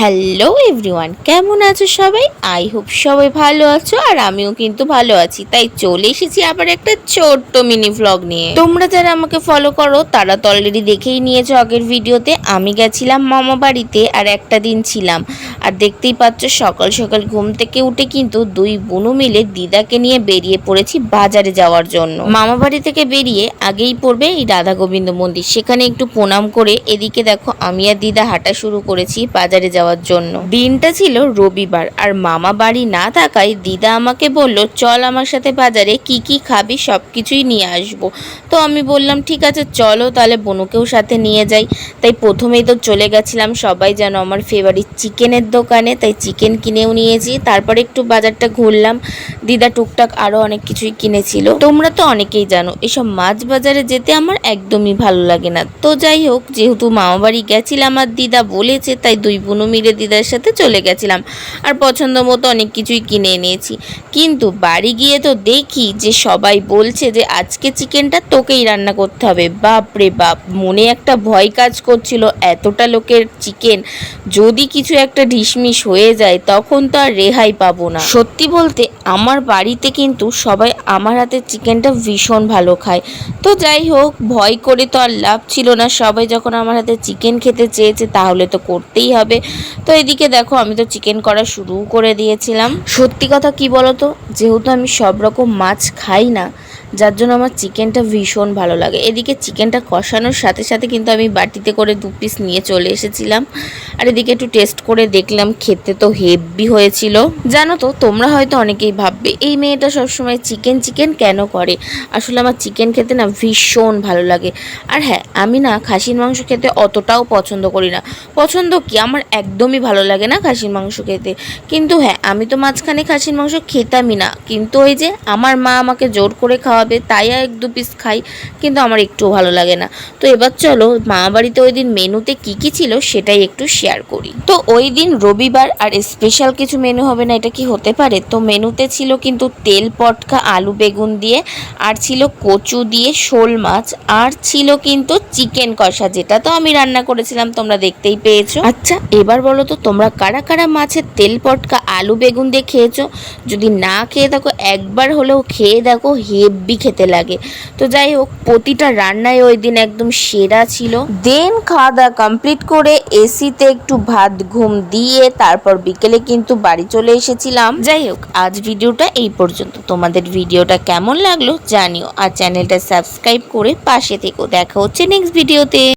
Hello everyone, কেমন আছো সবাই? আই হোপ সবাই ভালো আছো, আর আমিও কিন্তু ভালো আছি। তাই চলে এসেছি আবার একটা ছোট্ট মিনি ভ্লগ নিয়ে। তোমরা যারা আমাকে ফলো করো তারা তো অলরেডি দেখেই নিয়েছো আগের ভিডিওতে। আমি গেছিলাম মামা বাড়িতে আর একটা দিন ছিলাম। আর দেখতেই পাচ্ছ সকাল সকাল ঘুম থেকে উঠে কিন্তু দুই বোনু মিলে দিদাকে নিয়ে বেরিয়ে পড়েছি বাজারে যাওয়ার জন্য। মামা বাড়ি থেকে বেরিয়ে আগেই পড়বে এই রাধা গোবিন্দ মন্দির, সেখানে একটু প্রণাম করে এদিকে দেখো আমি আর দিদা হাঁটা শুরু করেছি বাজারে যাওয়ার জন্য। দিনটা ছিল রবিবার, আর মামা বাড়ি না থাকায় দিদা আমাকে বলল চল আমার সাথে বাজারে, কি কি খাবি সবকিছুই নিয়ে আসবো। তো আমি বললাম ঠিক আছে চলো, তাহলে বনুকেও সাথে নিয়ে যাই। তাই প্রথমেই তো চলে গেছিলাম সবাই যেন আমার ফেভারিট চিকেনের দোকানে, তাই চিকেন কিনেও নিয়েছি। তারপরে একটু বাজারটা ঘুরলাম, দিদা টুকটাক আরও অনেক কিছুই কিনেছিল। তোমরা তো অনেকেই জানো এসব মাছ বাজারে যেতে আমার একদমই ভালো লাগে না। তো যাই হোক, যেহেতু মামা বাড়ি গেছিলাম আর দিদা বলেছে, তাই দুই বোনও মিলে দিদার সাথে চলে গেছিলাম। আর পছন্দ মতো অনেক কিছুই কিনে এনেছি। কিন্তু বাড়ি গিয়ে তো দেখি যে সবাই বলছে যে আজকে চিকেনটা তোকেই রান্না করতে হবে। বাপ রে বাপ, মনে একটা ভয় কাজ করছিল, এতটা লোকের চিকেন যদি কিছু একটা ঢিসমিস হয়ে যায় তখন তো আর রেহাই পাবো না। সত্যি বলতে আমার বাড়িতে কিন্তু সবাই আমার হাতের চিকেনটা ভীষণ ভালো খায়। তো যাই হোক, ভয় করে তো আর লাভ ছিল না, সবাই যখন আমার হাতে চিকেন খেতে চেয়েছে তাহলে তো করতেই হবে। তো এদিকে দেখো আমি তো চিকেন করা শুরু করে দিয়েছিলাম। সত্যি কথা কি বলতো, যেহেতু আমি সব রকম মাছ খাই না, যার জন্য আমার চিকেনটা ভীষণ ভালো লাগে। এদিকে চিকেনটা কষানোর সাথে সাথে কিন্তু আমি বাটিতে করে 2 পিস নিয়ে চলে এসেছিলাম। আর এদিকে একটু টেস্ট করে দেখলাম, খেতে তো হেভি হয়েছিল। জানো তো, তোমরা হয়তো অনেকেই ভাববে এই মেয়েটা সবসময় চিকেন চিকেন কেন করে। আসলে আমার চিকেন খেতে না ভীষণ ভালো লাগে। আর হ্যাঁ, আমি না খাসির মাংস খেতে অতটাও পছন্দ করি না। পছন্দ কি, আমার একদমই ভালো লাগে না খাসির মাংস খেতে। কিন্তু হ্যাঁ, আমি তো মাঝখানে খাসির মাংস খেতামই না, কিন্তু ওই যে আমার মা আমাকে জোর করে খাওয়াবে তাই আর 1-2 পিস খাই, কিন্তু আমার একটু ভালো লাগে না। তো এবার চলো মামা বাড়িতে ওই দিন মেনুতে কি কি ছিল সেটাই একটু শেয়ার করি। তো ওই দিন রবিবার আর স্পেশাল কিছু মেনু হবে না এটা কি হতে পারে। তো মেনুতে ছিল কিন্তু তেল পটকা আলু বেগুন দিয়ে, আর ছিল কচু দিয়ে শোল মাছ, আর ছিল কিন্তু চিকেন কষা, যেটা তো আমি রান্না করেছিলাম তোমরা দেখতেই পেয়েছো। আচ্ছা এবার বলো তো তোমরা কারা কারা মাছের তেল পটকা আলু বেগুন দিয়ে খেয়েছো? যদি না খেয়ে থাকো একবার হলেও খেয়ে দেখো, হেভি খেতে লাগে। তো যাই হোক, প্রতিটা রান্নায় ওই দিন একদম সেরা ছিল। দেন খাওয়া দাওয়া কমপ্লিট করে এসিতে একটু ভাত ঘুম দিয়ে তারপর বিকেলে কিন্তু বাড়ি চলে এসেছিলাম। যাই হোক, আজ ভিডিওটা এই পর্যন্ত। তোমাদের ভিডিওটা কেমন লাগলো জানিও, আর চ্যানেলটা সাবস্ক্রাইব করে পাশে থেকো। দেখা হচ্ছে নেক্সট ভিডিওতে।